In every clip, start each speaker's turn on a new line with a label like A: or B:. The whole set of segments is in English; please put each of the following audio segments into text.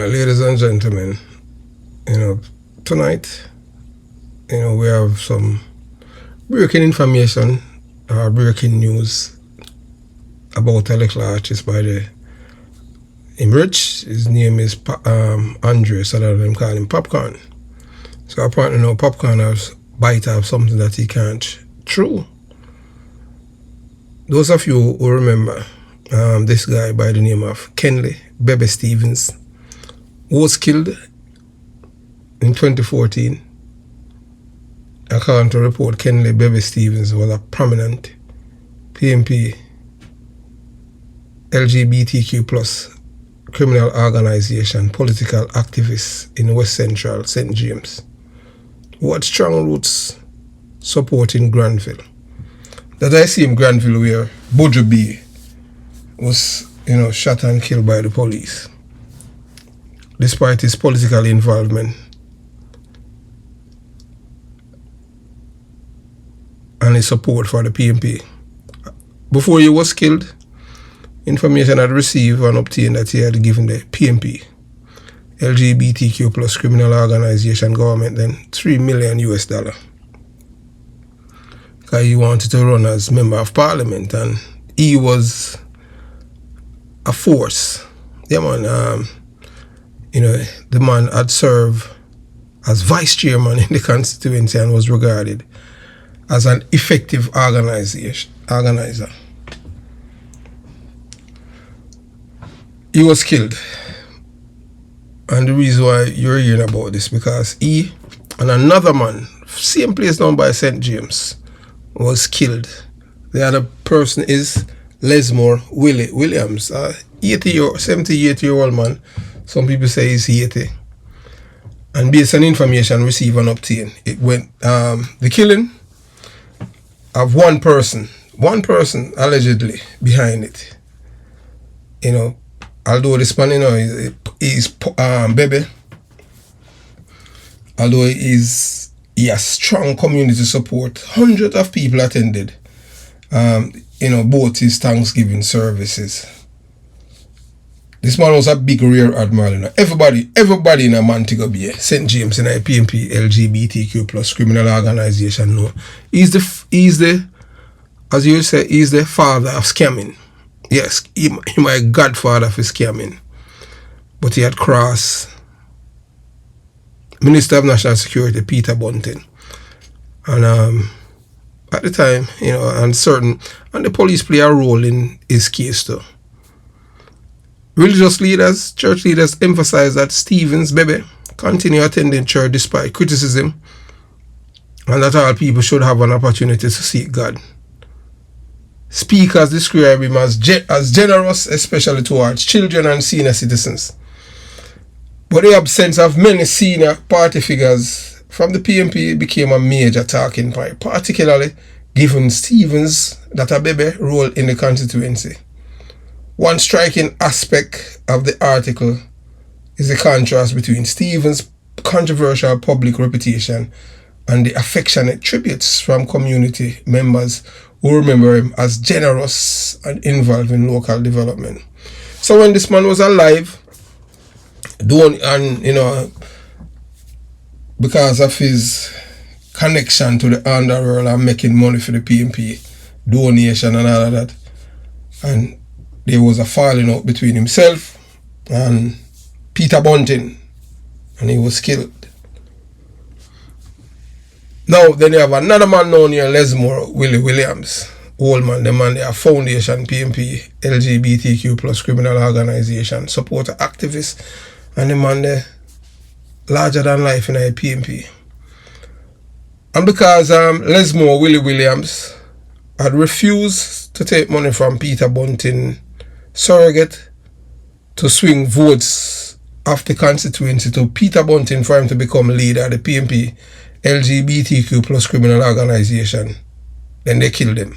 A: Ladies and gentlemen, tonight, we have some breaking information, breaking news about a little artist by the him rich. His name is Andre, so that them call him Popcorn. So apparently now Popcorn has bite of something that he can't chew. Those of you who remember this guy by the name of Kenley Bebe Stevens was killed in 2014. According to report, Kenley Bebe Stevens was a prominent PMP LGBTQ plus criminal organization, political activist in West Central St. James, who had strong roots supporting Granville. That I see in Granville where Bojo B was, shot and killed by the police, despite his political involvement and his support for the PMP. Before he was killed, information had received and obtained that he had given the PMP, LGBTQ plus criminal organization government, then $3 million US. Because he wanted to run as member of parliament and he was a force. Yeah, man. The man had served as vice chairman in the constituency and was regarded as an effective organizer. He was killed. And the reason why you're hearing about this, because he and another man, same place down by St. James, was killed. The other person is Lesmore Williams, 78-year-old man. Some people say he's 80. And based on information received and obtained, it went the killing of one person allegedly behind it. Although this man, is Bebe, although he has strong community support, hundreds of people attended, both his Thanksgiving services. This man was a big rear admiral. Everybody in a Montego Bay, St. James, in a PMP LGBTQ plus criminal organization, no. He's the, as you say, he's the father of scamming. Yes, he my godfather for scamming. But he had crossed Minister of National Security, Peter Bunting. And at the time, and the police play a role in his case too. Religious leaders, church leaders emphasize that Stevens Bebe continue attending church despite criticism and that all people should have an opportunity to seek God. Speakers describe him as generous, especially towards children and senior citizens. But the absence of many senior party figures from the PMP became a major talking point, particularly given Stevens that a Bebe role in the constituency. One striking aspect of the article is the contrast between Stevens' controversial public reputation and the affectionate tributes from community members who remember him as generous and involved in local development. So when this man was alive, because of his connection to the underworld and making money for the PMP, donation and all of that, and there was a falling out between himself and Peter Bunting, and he was killed. Now, then you have another man known here, Lesmore Williams, old man, the man, they are foundation, PMP, LGBTQ plus criminal organization, supporter activist, and the man, they larger than life in a PMP. And because Lesmore Williams had refused to take money from Peter Bunting surrogate to swing votes of the constituency to Peter Bunting for him to become leader of the PMP LGBTQ plus criminal organization, then they killed him.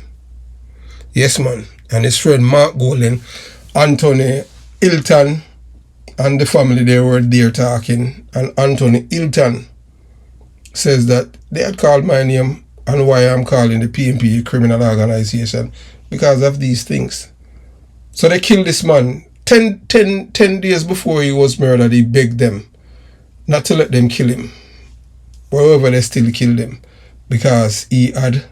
A: Yes, man. And his friend Mark Golden, Anthony Hilton, and the family, they were there talking, and Anthony Hilton says that they had called my name and why I'm calling the PMP criminal organization because of these things. So they killed this man 10 days before he was murdered, he begged them not to let them kill him. However, they still killed him because he had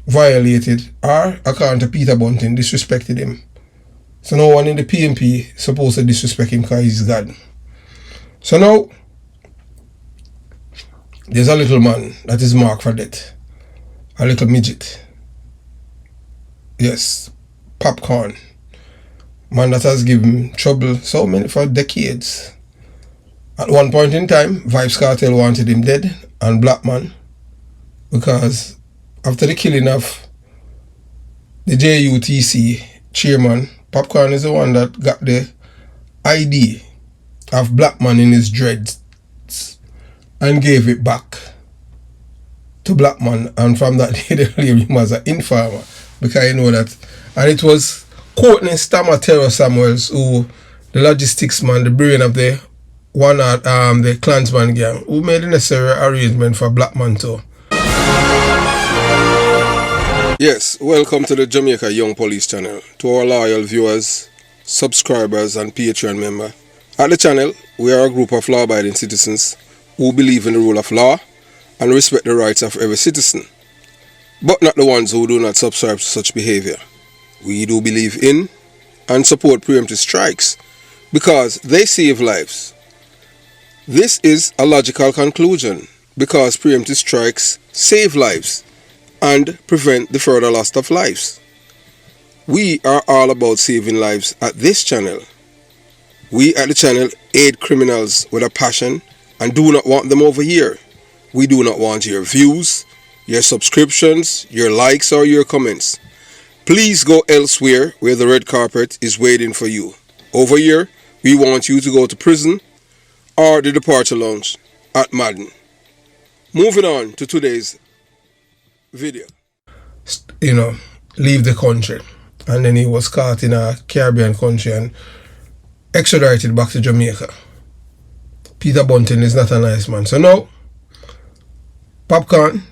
A: violated, or according to Peter Bunting, disrespected him. So no one in the PMP supposed to disrespect him because he's God. So now, there's a little man that is marked for death. A little midget. Yes, Popcorn. Man that has given trouble so many for decades. At one point in time, Vybz Kartel wanted him dead, and Black Man, because after the killing of the JUTC chairman, Popcorn is the one that got the ID of Black Man in his dreads and gave it back to Black Man, and from that day they label him as an informer, because you know that. And it was Courtney Stammer Terror Samuels, who the logistics man, the brain of the the Klansman gang, who made the necessary arrangement for Black Man too. Yes, welcome to the Jamaica Young Police channel. To our loyal viewers, subscribers and Patreon member. At the channel, we are a group of law-abiding citizens who believe in the rule of law and respect the rights of every citizen, but not the ones who do not subscribe to such behavior. We do believe in and support preemptive strikes because they save lives. This is a logical conclusion because preemptive strikes save lives and prevent the further loss of lives. We are all about saving lives at this channel. We at the channel aid criminals with a passion and do not want them over here. We do not want your views, your subscriptions, your likes or your comments. Please go elsewhere where the red carpet is waiting for you. Over here, we want you to go to prison or the departure lounge at Madden. Moving on to today's video. Leave the country, and then he was caught in a Caribbean country and extradited back to Jamaica. Peter Bunting is not a nice man. So now, Popcorn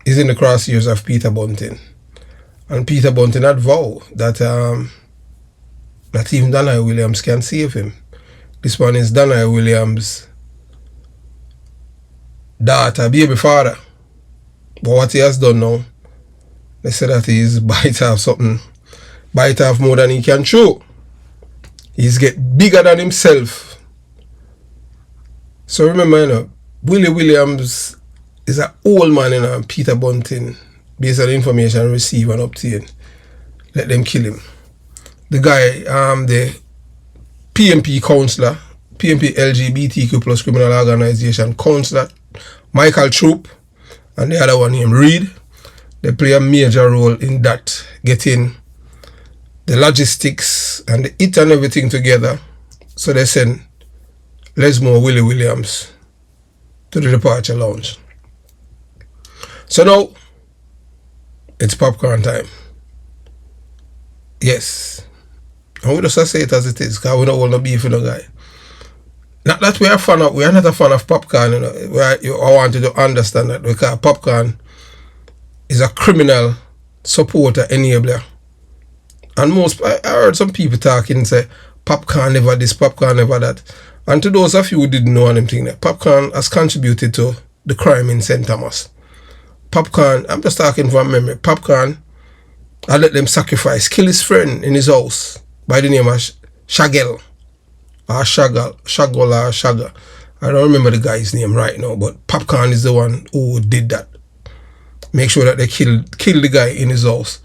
A: is in the crosshairs of Peter Bunting. And Peter Bunting had vowed that not even Daniel Williams can save him. This one is Daniel Williams' daughter, baby father. But what he has done now, they say that he's bite off more than he can chew. He's get bigger than himself. So remember, Willie Williams is an old man, and Peter Bunting, based on the information received and obtained, let them kill him. The guy, the PMP counselor, PMP LGBTQ plus criminal organization counselor, Michael Troop, and the other one named Reed, they play a major role in that, getting the logistics and the it and everything together. So they send Lesmore Willie Williams to the departure lounge. So now, it's Popcorn time. Yes. And we just say it as it is, because we don't want to beef with the guy. Not that we are not a fan of Popcorn, I want you to understand that, because Popcorn is a criminal supporter, enabler. And I heard some people talking, say, Popcorn never this, Popcorn never that. And to those of you who didn't know anything, that Popcorn has contributed to the crime in St. Thomas. Popcorn, I'm just talking from memory. Popcorn, I let them kill his friend in his house by the name of Shagel. Or Shaggle or Shagger. I don't remember the guy's name right now, but Popcorn is the one who did that. Make sure that they kill the guy in his house.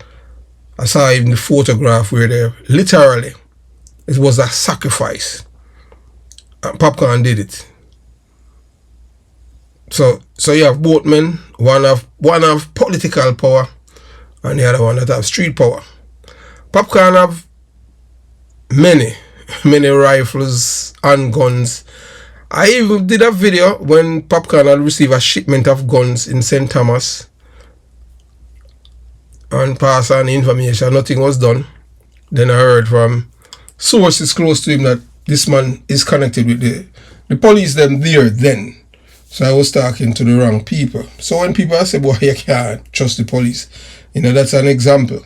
A: I saw even the photograph where they literally, it was a sacrifice. And Popcorn did it. So you have both men, one have political power and the other one that have street power. Popcorn have many rifles and guns. I even did a video when Popcorn had received a shipment of guns in St. Thomas and passed on the information. Nothing was done. Then I heard from sources close to him that this man is connected with the police them there then. So I was talking to the wrong people. So when people say, boy, you can't trust the police, that's an example.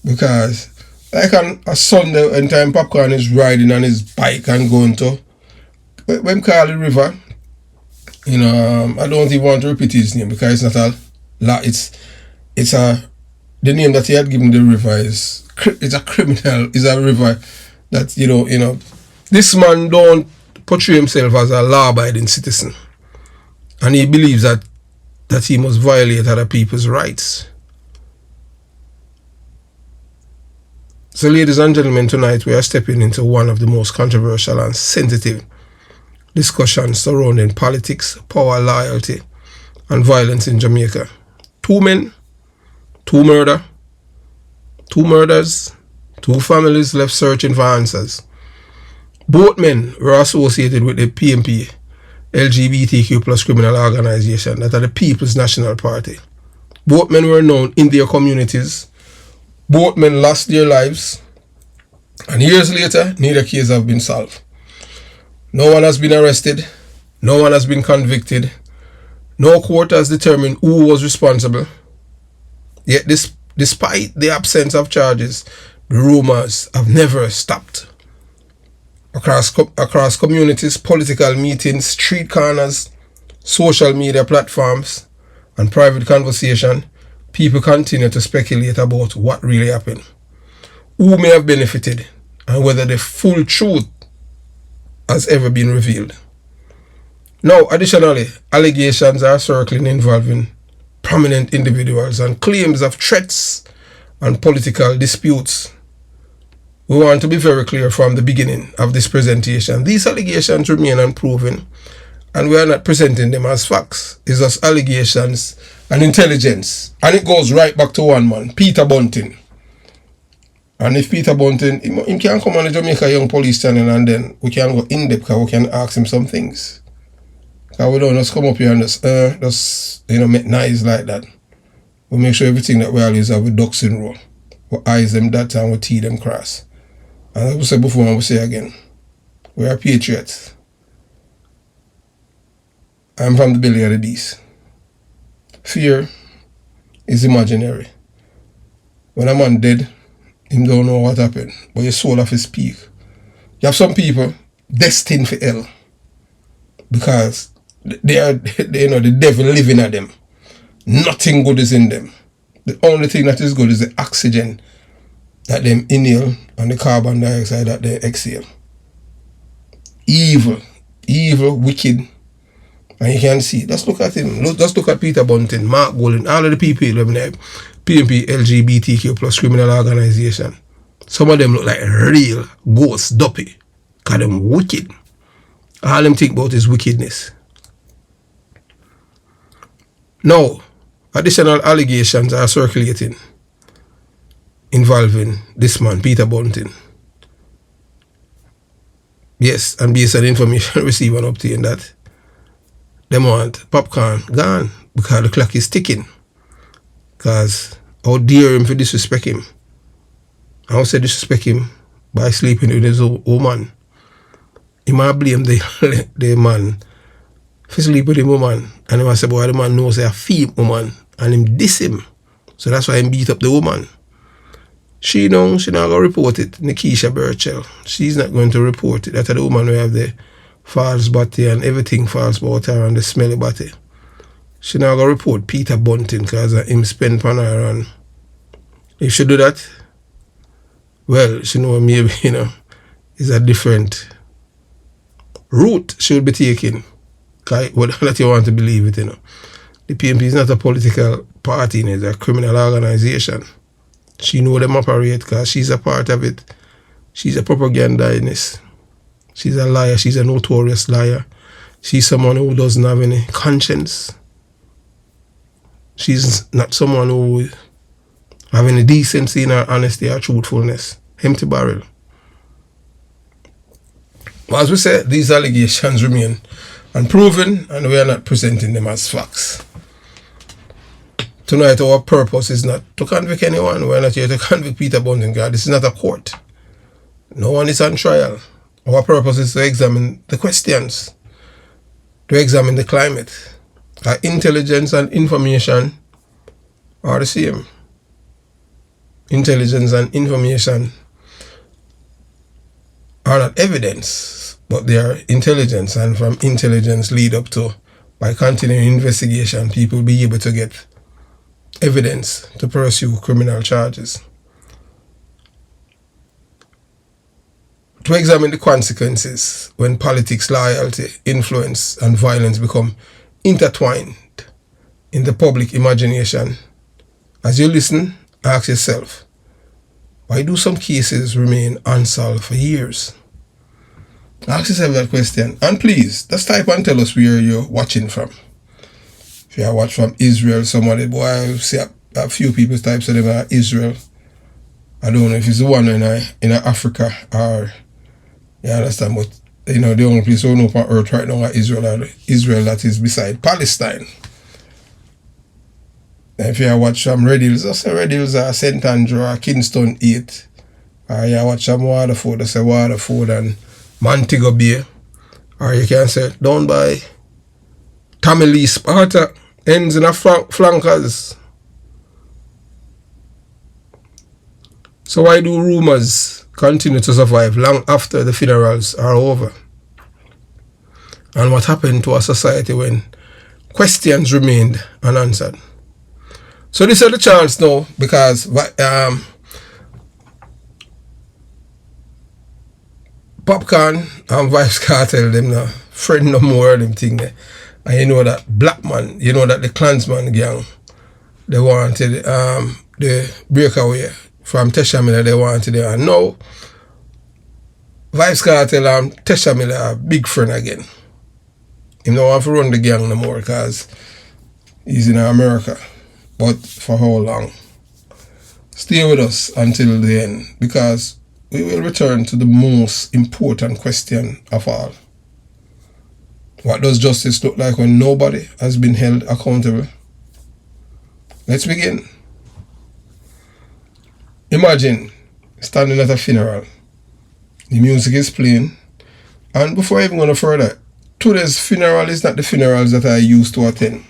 A: Because like on a Sunday when time Popcorn is riding on his bike and going to when call the river, you know, I don't even want to repeat his name because it's not a lot. It's a the name that he had given the river is it's a criminal. It's a river that you know this man don't portray himself as a law-abiding citizen, and he believes that he must violate other people's rights. So ladies and gentlemen, tonight we are stepping into one of the most controversial and sensitive discussions surrounding politics, power, loyalty, and violence in Jamaica. 2 men, 2 murders, 2 families left searching for answers. Both men were associated with the PNP, LGBTQ plus criminal organization that are the People's National Party. Both men were known in their communities. Both men lost their lives, and years later, neither case have been solved. No one has been arrested. No one has been convicted. No court has determined who was responsible. Yet, despite the absence of charges, the rumors have never stopped. Across communities, political meetings, street corners, social media platforms, and private conversation, people continue to speculate about what really happened, who may have benefited, and whether the full truth has ever been revealed. Now, additionally, allegations are circling involving prominent individuals and claims of threats and political disputes. We want to be very clear from the beginning of this presentation. These allegations remain unproven, and we are not presenting them as facts. It's just allegations and intelligence. And it goes right back to one man, Peter Bunting. And if Peter Bunting, he can come on the Jamaica Young Police channel and then we can go in depth because we can ask him some things. Because we don't just come up here and just make nice like that. We make sure everything that we always have with ducks in row. We eyes them that and we teeth them cross. And as we said before and we say again, we are patriots. I'm from the belly of the beast. Fear is imaginary. When a man dead, him don't know what happened, but his soul of his peak. You have some people destined for hell because they are, the devil living at them. Nothing good is in them. The only thing that is good is the oxygen that them inhale and the carbon dioxide that they exhale. Evil, wicked. And you can see, just look at him. Just look at Peter Bunting, Mark Golden, all of the people living there. PNP, LGBTQ plus criminal organization. Some of them look like real ghosts, duppy. Because them wicked. All them think about is wickedness. Now, additional allegations are circulating involving this man, Peter Bunting. Yes, and based on information received and obtained that them want Popcorn gone because the clock is ticking. Because how dare him for disrespect him. I would say disrespect him by sleeping with his woman. He might blame the man for sleeping with the woman. And he might say, boy, the man knows they're a female woman. And him diss him. So that's why he beat up the woman. She not going to report it. Nikisha Burchell. She's not going to report it. That's the woman who have the false body and everything false about her and the smelly body. She not going to report Peter Bunting because him spend on her. And if she do that, well, she know maybe, it's a different route she would be taking. Whether that you want to believe it, The PNP is not a political party, it's a criminal organization. She know them operate because she's a part of it. She's a propagandist. She's a liar. She's a notorious liar. She's someone who doesn't have any conscience. She's not someone who have any decency in her honesty or truthfulness. Empty barrel. But as we said, these allegations remain unproven and we are not presenting them as facts. Tonight our purpose is not to convict anyone. We're not here to convict Peter Bunting. This is not a court. No one is on trial. Our purpose is to examine the questions, to examine the climate. Our intelligence and information are the same. Intelligence and information are not evidence, but they are intelligence, and from intelligence lead up to, by continuing investigation, people will be able to get evidence to pursue criminal charges. To examine the consequences when politics, loyalty, influence, and violence become intertwined in the public imagination. As you listen, ask yourself, why do some cases remain unsolved for years? Ask yourself that question, and please, just type and tell us where you're watching from. If you are watching from Israel, somebody, boy, I see a few people type so them are Israel. I don't know if it's the one in Africa or, you understand, but you know, the only place on earth right now is Israel that is beside Palestine. And if you watch some Red Hills, I say Red Hills are St. Andrew or Kingston 8. Or you watch some Waterford, I say Waterford and Montego Bay. Or you can say down by Tamale, Sparta, ends in a flankers. So why do rumors continue to survive long after the funerals are over? And what happened to our society when questions remained unanswered? So this is the chance now, because Popcorn and Vybz Kartel, them now friend no more, them thing there. And you know that Black Man, you know that the Klansman gang, they wanted the breakaway from Tesha Miller, they wanted it. And now Vybz Kartel and Tesha Miller are big friend again. He don't want to run the gang no more because he's in America. But for how long? Stay with us until the end, because we will return to the most important question of all. What does justice look like when nobody has been held accountable? Let's begin. Imagine standing at a funeral. The music is playing. And before I even go no further, today's funeral is not the funerals that I used to attend.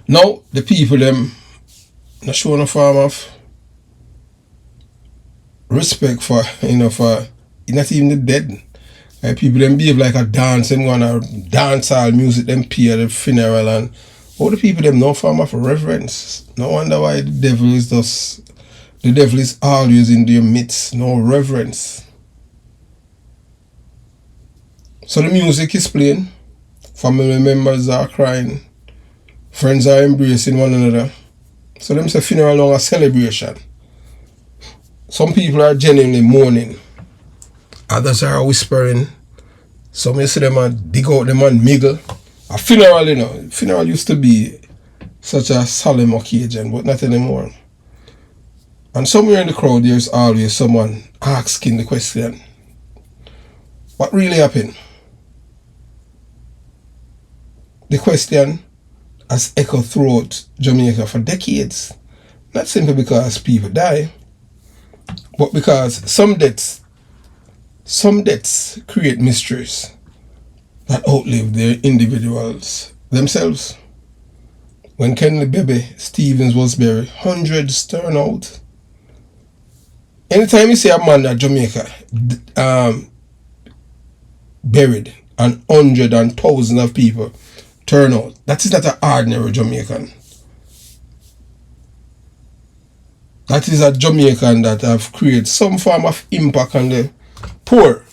A: Now, the people, them, not showing a form of respect for, for not even the dead. People, them behave like a dance, them gonna dance all music, them play at the funeral, and all the people, them, no form of reverence. No wonder why the devil is always in their midst, no reverence. So the music is playing, family members are crying, friends are embracing one another. So them say funeral long a celebration. Some people are genuinely mourning. Others are whispering. Some you see them and dig out them and miggle. A funeral, funeral used to be such a solemn occasion, but not anymore. And somewhere in the crowd there's always someone asking the question, what really happened? The question has echoed throughout Jamaica for decades, not simply because people die, but because some deaths create mysteries that outlive their individuals themselves. When Kenley Baby Stevens was buried, hundreds turned out. Anytime you see a man at Jamaica buried and hundreds and thousands of people turn out, that is not an ordinary Jamaican. That is a Jamaican that have created some form of impact on the poor.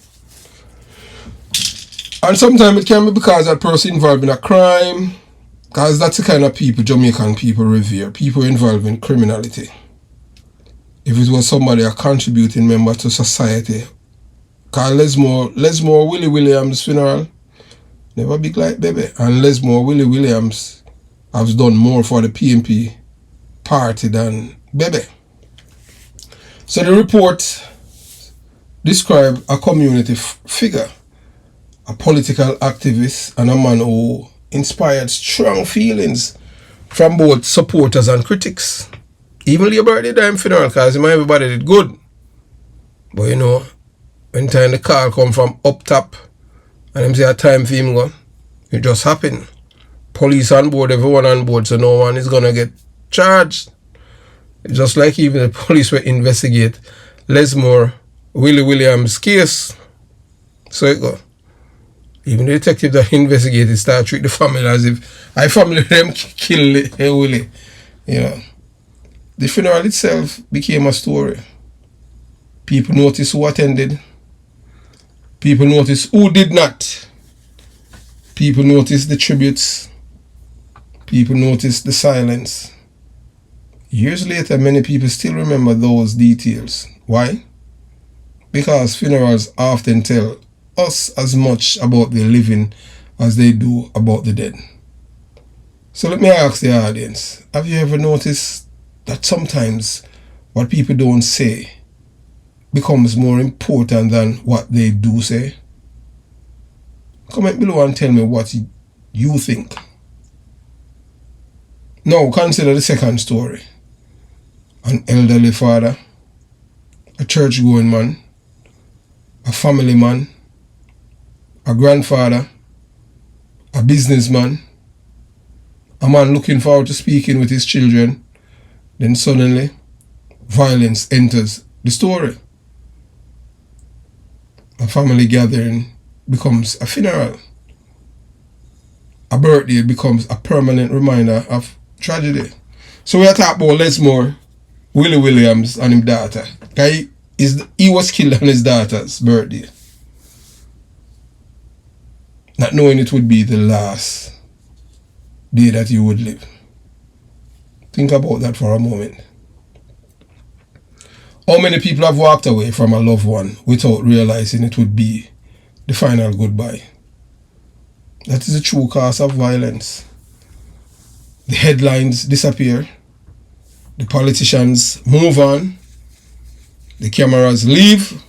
A: And sometimes it can be because that person involved in a crime, because that's the kind of people Jamaican people revere, people involved in criminality. If it was somebody, a contributing member to society, because Lesmore Willie Williams funeral, never big like Baby, and Lesmore Willie Williams has done more for the PNP party than Baby. So the report described a community figure, a political activist, and a man who inspired strong feelings from both supporters and critics. Even Labour did that funeral because everybody did good. But when time the call come from up top and them say a time for him go, it just happened. Police on board, everyone on board, so no one is gonna get charged. Just like even the police will investigate Lesmore Willie Williams case. So it go. Even the detective that investigated start treat the family as if I family them kill Willie. You know. The funeral itself became a story. People noticed who attended. People noticed who did not. People noticed the tributes. People noticed the silence. Years later, many people still remember those details. Why? Because funerals often tell us as much about the living as they do about the dead. So let me ask the audience, have you ever noticed that sometimes what people don't say becomes more important than what they do say? Comment below and tell me what you think. Now consider the second story. An elderly father, a church-going man, a family man, a grandfather, a businessman, a man looking forward to speaking with his children. Then suddenly, violence enters the story. A family gathering becomes a funeral. A birthday becomes a permanent reminder of tragedy. So we are talking about Lesmore, Willie Williams and his daughter. He was killed on his daughter's birthday. Not knowing it would be the last day that you would live. Think about that for a moment. How many people have walked away from a loved one without realizing it would be the final goodbye? That is the true cause of violence. The headlines disappear. The politicians move on. The cameras leave.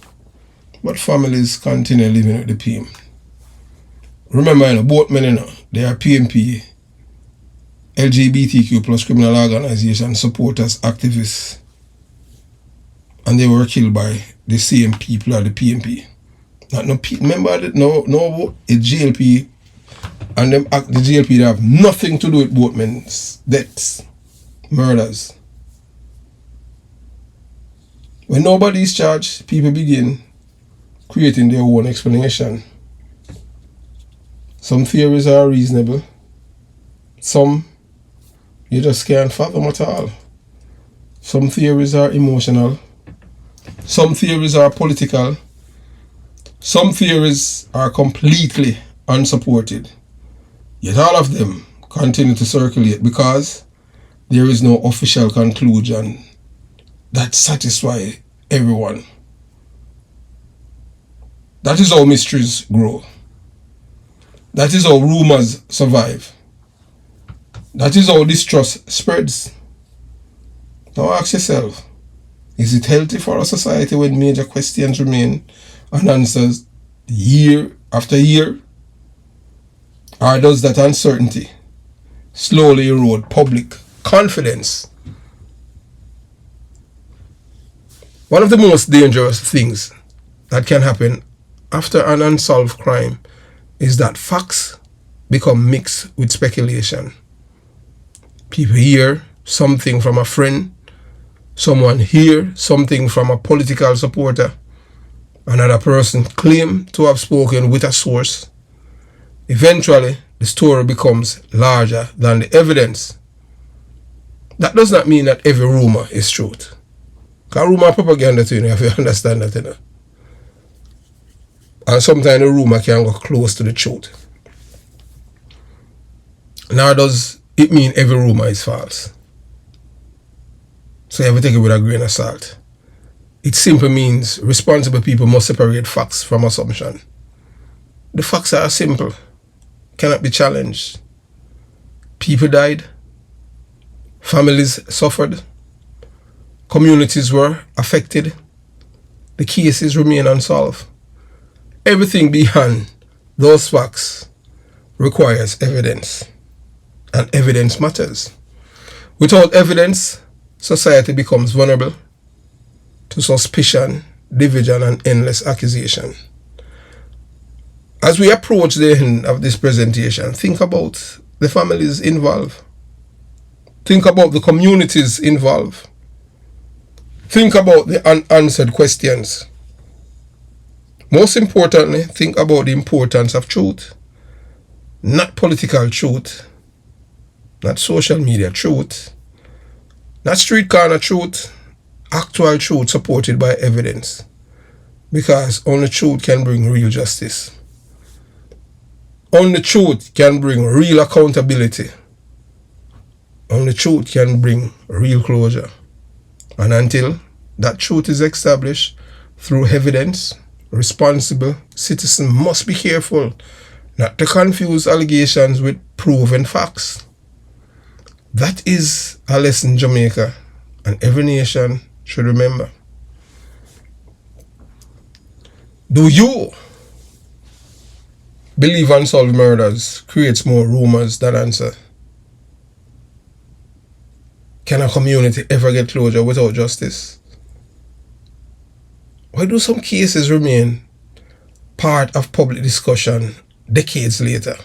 A: But families continue living with the pain. Remember, both men, they are PMP, LGBTQ plus criminal organization supporters, activists. And they were killed by the same people at the PMP. Remember that it's GLP, and them act the GLP, they have nothing to do with both men's deaths, murders. When nobody is charged, people begin creating their own explanation. Some theories are reasonable. Some you just can't fathom at all. Some theories are emotional. Some theories are political. Some theories are completely unsupported. Yet all of them continue to circulate because there is no official conclusion that satisfies everyone. That is how mysteries grow. That is how rumors survive. That is how distrust spreads. Now ask yourself, is it healthy for a society when major questions remain unanswered year after year? Or does that uncertainty slowly erode public confidence? One of the most dangerous things that can happen after an unsolved crime is that facts become mixed with speculation. People hear something from a friend, someone hear something from a political supporter, another person claim to have spoken with a source. Eventually, the story becomes larger than the evidence. That does not mean that every rumor is truth. Because rumor propaganda, if you understand that. And sometimes the rumor can go close to the truth. Nor does it mean every rumor is false. So you have to take it with a grain of salt. It simply means responsible people must separate facts from assumption. The facts are simple, cannot be challenged. People died, families suffered, communities were affected, the cases remain unsolved. Everything beyond those facts requires evidence, and evidence matters. Without evidence, society becomes vulnerable to suspicion, division, and endless accusation. As we approach the end of this presentation, think about the families involved. Think about the communities involved. Think about the unanswered questions. Most importantly, think about the importance of truth. Not political truth, not social media truth, not street corner truth, actual truth supported by evidence. Because only truth can bring real justice. Only truth can bring real accountability. Only truth can bring real closure. And until that truth is established through evidence, responsible citizens must be careful not to confuse allegations with proven facts. That is a lesson Jamaica and every nation should remember. Do you believe unsolved murders creates more rumors than answer? Can a community ever get closure without justice? Why do some cases remain part of public discussion decades later?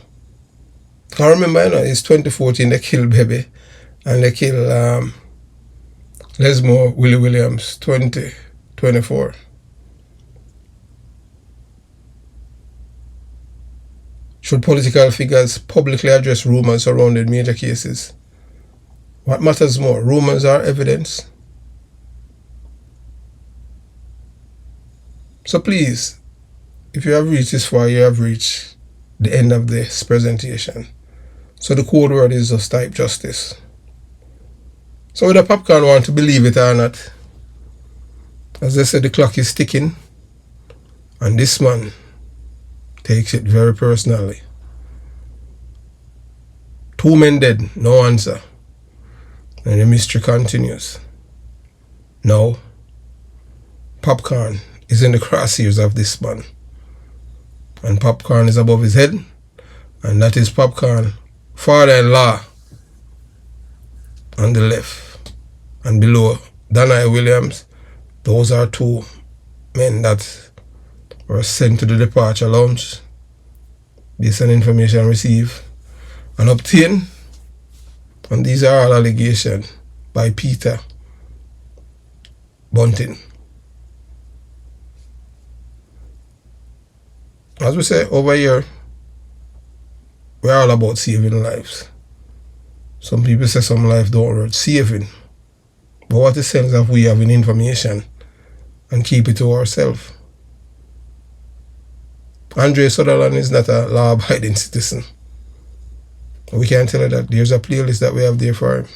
A: I remember, it's 2014, they killed Baby, and they killed Lesmore Willie Williams, 2024. Should political figures publicly address rumors surrounding major cases? What matters more, rumors or evidence? So please, if you have reached this far, you have reached the end of this presentation. So the code word is just type justice. So whether Popcorn want to believe it or not, as they said, the clock is ticking, and this man takes it very personally. 2 men dead, no answer. And the mystery continues. Now, Popcorn is in the crosshairs of this man. And Popcorn is above his head. And that is Popcorn, father-in-law, on the left. And below, Danai Williams. Those are 2 men that were sent to the departure lounge based on information received and obtained. And these are all allegations by Peter Bunting. As we say over here, we're all about saving lives. Some people say some life don't worth saving. But what is the sense of we having information and keep it to ourselves? Andre Sutherland is not a law-abiding citizen. We can tell her that there's a playlist that we have there for him.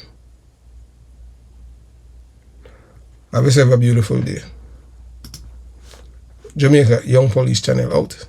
A: Have yourself a beautiful day. Jamaica Young Police Channel out.